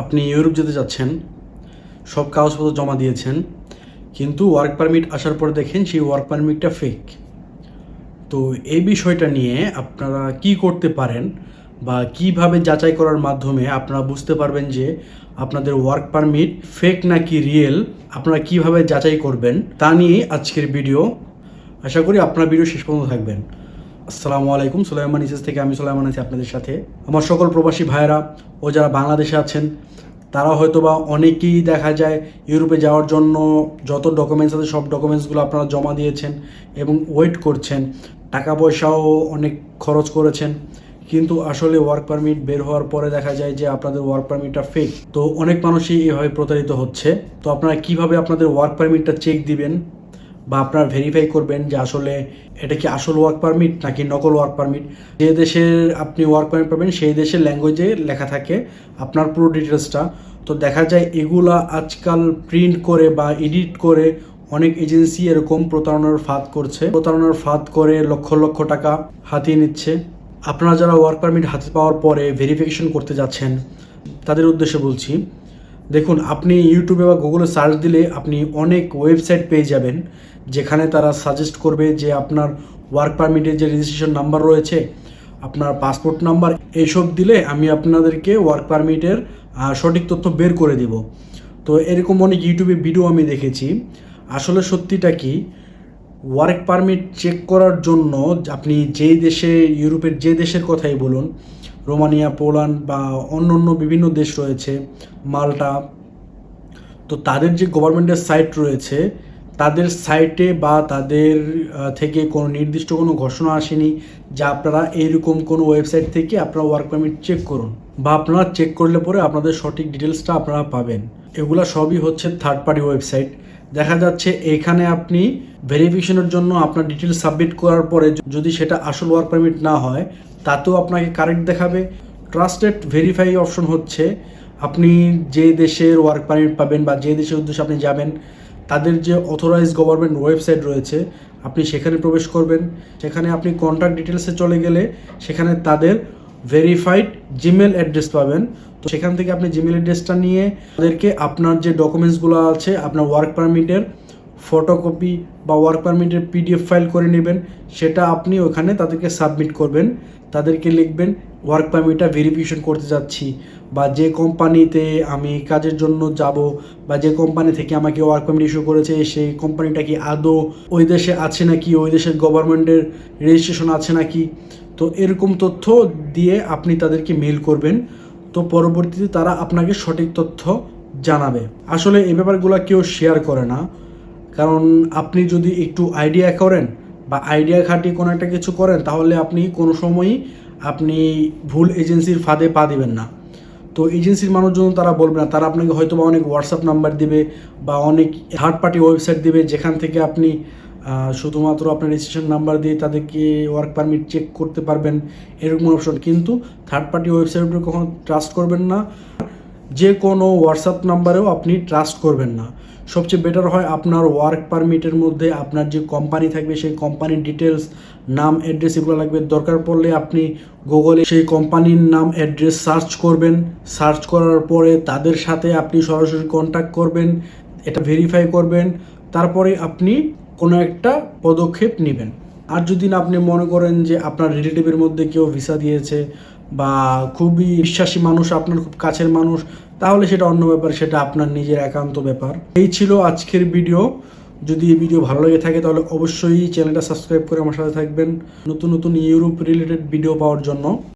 আপনি ইউরোপ যেতে যাচ্ছেন, সব কাগজপত্র জমা দিয়েছেন, কিন্তু ওয়ার্ক পারমিট আসার পরে দেখেন সেই ওয়ার্ক পারমিটটা ফেক। তো এই বিষয়টা নিয়ে আপনারা কি করতে পারেন বা কিভাবে যাচাই করার মাধ্যমে আপনারা বুঝতে পারবেন যে আপনাদের ওয়ার্ক পারমিট ফেক নাকি রিয়েল, আপনারা কিভাবে যাচাই করবেন তা নিয়ে আজকের ভিডিও। আশা করি আপনারা ভিডিও শেষ পর্যন্ত থাকবেন। আসসালামু আলাইকুম, সুলাইমান ইসেস থেকে আমি সুলাইমান আছি আপনাদের সাথে। আমার সকল প্রবাসী ভাইয়েরা ও যারা বাংলাদেশে আছেন তারা হয়তো বা অনেকেই দেখা যায় ইউরোপে যাওয়ার জন্য যত ডকুমেন্টস আছে সব ডকুমেন্টসগুলো আপনারা জমা দিয়েছেন এবং ওয়েট করছেন, টাকা পয়সাও অনেক খরচ করেছেন, কিন্তু আসলে ওয়ার্ক পারমিট বের হওয়ার পরে দেখা যায় যে আপনাদের ওয়ার্ক পারমিটটা ফেক। তো অনেক মানুষই এভাবে প্রতারিত হচ্ছে। তো আপনারা কিভাবে আপনাদের ওয়ার্ক পারমিটটা চেক দিবেন বা আপনারা ভেরিফাই করবেন যে আসলে এটা কি আসল ওয়ার্ক পারমিট নাকি নকল ওয়ার্ক পারমিট। যে দেশের আপনি ওয়ার্ক পারমিট পাবেন সেই দেশের ল্যাঙ্গুয়েজে লেখা থাকে আপনার পুরো ডিটেলসটা। তো দেখা যায় এগুলা আজকাল প্রিন্ট করে বা এডিট করে অনেক এজেন্সি এরকম প্রতারণার ফাঁদ করে লক্ষ লক্ষ টাকা হাতিয়ে নিচ্ছে। আপনারা যারা ওয়ার্ক পারমিট হাতে পাওয়ার পরে ভেরিফিকেশন করতে যাচ্ছেন তাদের উদ্দেশ্যে বলছি, দেখুন আপনি ইউটিউবে বা গুগলে সার্চ দিলে আপনি অনেক ওয়েবসাইট পেয়ে যাবেন যেখানে তারা সাজেস্ট করবে যে আপনার ওয়ার্ক পারমিটের যে রেজিস্ট্রেশন নাম্বার রয়েছে, আপনার পাসপোর্ট নাম্বার, এইসব দিলে আমি আপনাদেরকে ওয়ার্ক পারমিটের সঠিক তথ্য বের করে দিব। তো এরকম অনেক ইউটিউবে ভিডিও আমি দেখেছি। আসলে সত্যিটা কি, ওয়ার্ক পারমিট চেক করার জন্য আপনি যেই দেশে, ইউরোপের যে দেশের কথাই বলুন, রোমানিয়া, পোল্যান্ড বা অন্য অন্য বিভিন্ন দেশ রয়েছে, মাল্টা, তো তাদের যে গভর্নমেন্টের সাইট রয়েছে তাদের সাইটে বা তাদের থেকে কোনো নির্দিষ্ট কোনো ঘোষণা আসেনি যে আপনারা এইরকম কোনো ওয়েবসাইট থেকে আপনারা ওয়ার্ক পারমিট চেক করুন বা আপনারা চেক করলে পরে আপনাদের সঠিক ডিটেলসটা আপনারা পাবেন। এগুলা সবই হচ্ছে থার্ড পার্টি ওয়েবসাইট। দেখা যাচ্ছে এখানে আপনি ভেরিফিকেশনের জন্য আপনার ডিটেলস সাবমিট করার পরে যদি সেটা আসল ওয়ার্ক পারমিট না হয় তাতেও আপনাকে কারেক্ট দেখাবে। ট্রাস্টেড ভেরিফাই অপশন হচ্ছে আপনি যে দেশের ওয়ার্ক পারমিট পাবেন বা যে দেশের উদ্দেশ্যে আপনি যাবেন তাদের যে অথরাইজ গভর্নমেন্ট ওয়েবসাইট রয়েছে আপনি সেখানে প্রবেশ করবেন। সেখানে আপনি কন্ট্যাক্ট ডিটেলসে চলে গেলে সেখানে তাদের ভেরিফাইড জিমেল অ্যাড্রেস পাবেন। তো সেখান থেকে আপনি জিমেল অ্যাড্রেসটা নিয়ে তাদেরকে আপনার যে ডকুমেন্টসগুলো আছে, আপনার ওয়ার্ক পারমিটের ফটোকপি বা ওয়ার্ক পারমিটের পিডিএফ ফাইল করে নেবেন, সেটা আপনি ওখানে তাদেরকে সাবমিট করবেন। তাদেরকে লিখবেন ওয়ার্ক পারমিটটা ভেরিফিকেশন করতে যাচ্ছি, বা যে কোম্পানিতে আমি কাজের জন্য যাব বা যে কোম্পানি থেকে আমাকে ওয়ার্ক পারমিট ইস্যু করেছে সেই কোম্পানিটা কি আদৌ ওই দেশে আছে নাকি, ওই দেশের গভর্নমেন্টের রেজিস্ট্রেশন আছে নাকি। তো এরকম তথ্য দিয়ে আপনি তাদেরকে মেল করবেন। তো পরবর্তীতে তারা আপনাকে সঠিক তথ্য জানাবে। আসলে এই ব্যাপারগুলো কেউ শেয়ার করে না, কারণ আপনি যদি একটু আইডিয়া করেন বা আইডিয়া খাটিয়ে কোনো একটা কিছু করেন তাহলে আপনি কোনো সময়ই আপনি ভুল এজেন্সির ফাঁদে পা দিবেন না। তো এজেন্সির মানুষজন তারা বলবে না, তারা আপনাকে হয়তো বা অনেক হোয়াটসঅ্যাপ নাম্বার দিবে বা অনেক থার্ড পার্টি ওয়েবসাইট দিবে যেখান থেকে আপনি শুধুমাত্র আপনার রেজিস্ট্রেশন নাম্বার দিয়ে তাদেরকে ওয়ার্ক পারমিট চেক করতে পারবেন, এরকম অপশন। কিন্তু থার্ড পার্টি ওয়েবসাইটগুলো কখনো ট্রাস্ট করবেন না। যে কোনো হোয়াটসঅ্যাপ নাম্বারেও আপনি ট্রাস্ট করবেন না। সবচেয়ে বেটার হয় আপনার ওয়ার্ক পারমিটের মধ্যে আপনার যে কোম্পানি থাকবে সেই কোম্পানির ডিটেলস, নাম, অ্যাড্রেস এগুলো লাগবে। দরকার পড়লে আপনি গুগলে সেই কোম্পানির নাম, অ্যাড্রেস সার্চ করবেন। সার্চ করার পরে তাদের সাথে আপনি সরাসরি কন্ট্যাক্ট করবেন, এটা ভেরিফাই করবেন, তারপরে আপনি কোনো একটা পদক্ষেপ নেবেন। আর যদি না আপনি মনে করেন যে আপনার রিলেটিভের মধ্যে কেউ ভিসা দিয়েছে বা খুবই বিশ্বাসী মানুষ, আপনার খুব কাছের মানুষ, তাহলে সেটা অন্য ব্যাপার, সেটা আপনার নিজের একান্ত ব্যাপার। এই ছিল আজকের ভিডিও। যদি এই ভিডিও ভালো লেগে থাকে তাহলে অবশ্যই চ্যানেলটা সাবস্ক্রাইব করে আমার সাথে থাকবেন নতুন নতুন ইউরোপ রিলেটেড ভিডিও পাওয়ার জন্য।